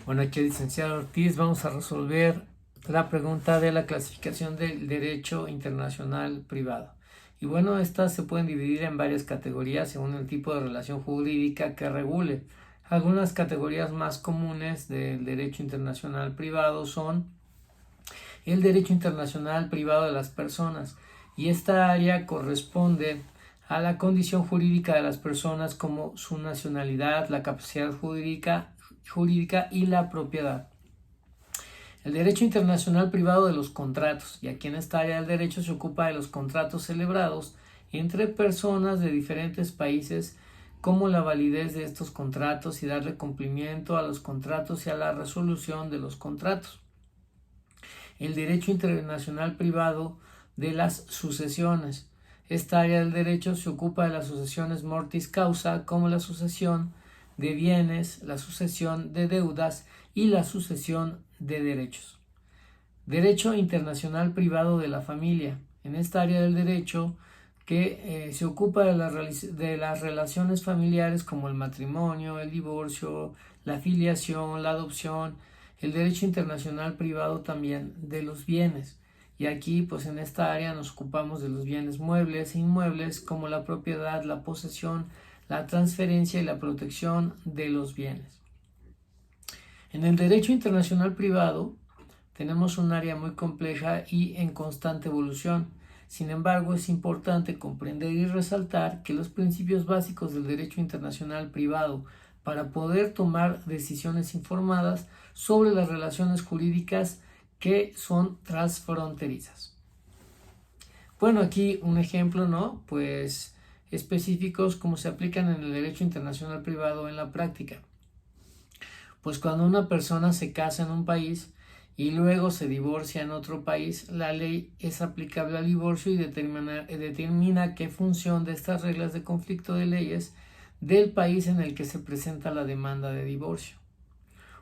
Bueno, aquí el licenciado Ortiz vamos a resolver la pregunta de la clasificación del derecho internacional privado. Y bueno, estas se pueden dividir en varias categorías según el tipo de relación jurídica que regule. Algunas categorías más comunes del derecho internacional privado son el derecho internacional privado de las personas, y esta área corresponde a la condición jurídica de las personas como su nacionalidad, la capacidad jurídica y la propiedad. El derecho internacional privado de los contratos, y aquí en esta área del derecho se ocupa de los contratos celebrados entre personas de diferentes países, como la validez de estos contratos y darle cumplimiento a los contratos y a la resolución de los contratos. El derecho internacional privado de las sucesiones. Esta área del derecho se ocupa de las sucesiones mortis causa, como la sucesión de bienes, la sucesión de deudas y la sucesión de derechos. Derecho internacional privado de la familia. En esta área del derecho que se ocupa de las relaciones familiares como el matrimonio, el divorcio, la filiación, la adopción, el derecho internacional privado también de los bienes. Y aquí, pues en esta área nos ocupamos de los bienes muebles e inmuebles como la propiedad, la posesión, la transferencia y la protección de los bienes. En el derecho internacional privado tenemos un área muy compleja y en constante evolución. Sin embargo, es importante comprender y resaltar que los principios básicos del derecho internacional privado para poder tomar decisiones informadas sobre las relaciones jurídicas que son transfronterizas. Bueno, aquí un ejemplo, ¿no? Pues específicos como se aplican en el derecho internacional privado en la práctica. Pues cuando una persona se casa en un país y luego se divorcia en otro país, la ley es aplicable al divorcio y determina qué función de estas reglas de conflicto de leyes del país en el que se presenta la demanda de divorcio.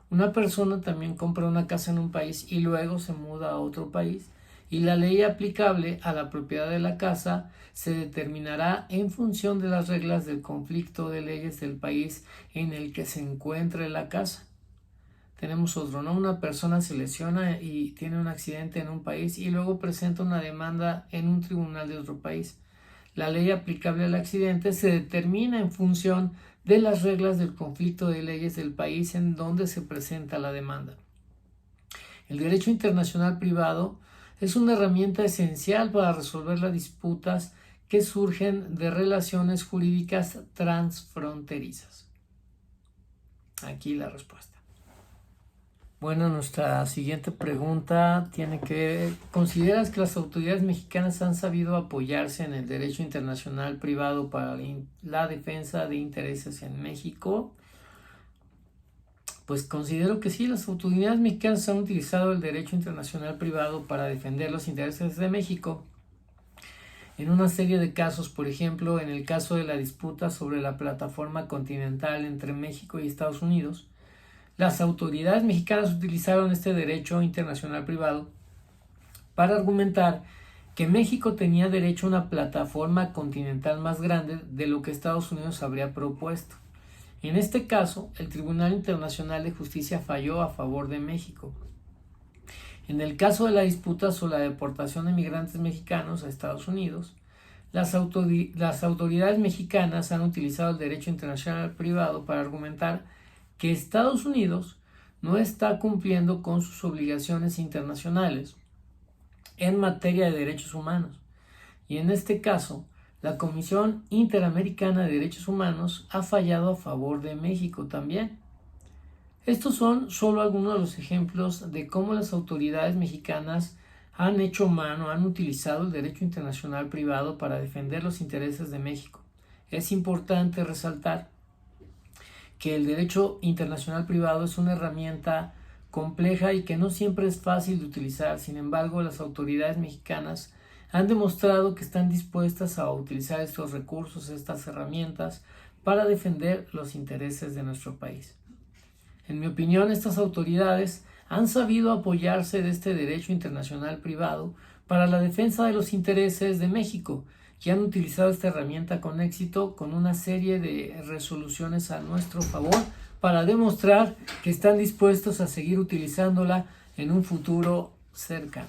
Una persona también compra una casa en un país y luego se muda a otro país, y la ley aplicable a la propiedad de la casa se determinará en función de las reglas del conflicto de leyes del país en el que se encuentre la casa. Tenemos otro, ¿no? Una persona se lesiona y tiene un accidente en un país y luego presenta una demanda en un tribunal de otro país. La ley aplicable al accidente se determina en función de las reglas del conflicto de leyes del país en donde se presenta la demanda. El derecho internacional privado es una herramienta esencial para resolver las disputas que surgen de relaciones jurídicas transfronterizas. Aquí la respuesta. Bueno, nuestra siguiente pregunta tiene que ver: ¿consideras que las autoridades mexicanas han sabido apoyarse en el derecho internacional privado para la defensa de intereses en México? Pues considero que sí, las autoridades mexicanas han utilizado el derecho internacional privado para defender los intereses de México en una serie de casos. Por ejemplo, en el caso de la disputa sobre la plataforma continental entre México y Estados Unidos, las autoridades mexicanas utilizaron este derecho internacional privado para argumentar que México tenía derecho a una plataforma continental más grande de lo que Estados Unidos habría propuesto. En este caso, el Tribunal Internacional de Justicia falló a favor de México. En el caso de la disputa sobre la deportación de migrantes mexicanos a Estados Unidos, las autoridades mexicanas han utilizado el derecho internacional privado para argumentar que Estados Unidos no está cumpliendo con sus obligaciones internacionales en materia de derechos humanos. Y en este caso, la Comisión Interamericana de Derechos Humanos ha fallado a favor de México también. Estos son solo algunos de los ejemplos de cómo las autoridades mexicanas han utilizado el derecho internacional privado para defender los intereses de México. Es importante resaltar que el derecho internacional privado es una herramienta compleja y que no siempre es fácil de utilizar. Sin embargo, las autoridades mexicanas han demostrado que están dispuestas a utilizar estos recursos, estas herramientas, para defender los intereses de nuestro país. En mi opinión, estas autoridades han sabido apoyarse de este derecho internacional privado para la defensa de los intereses de México, que han utilizado esta herramienta con éxito, con una serie de resoluciones a nuestro favor, para demostrar que están dispuestos a seguir utilizándola en un futuro cercano.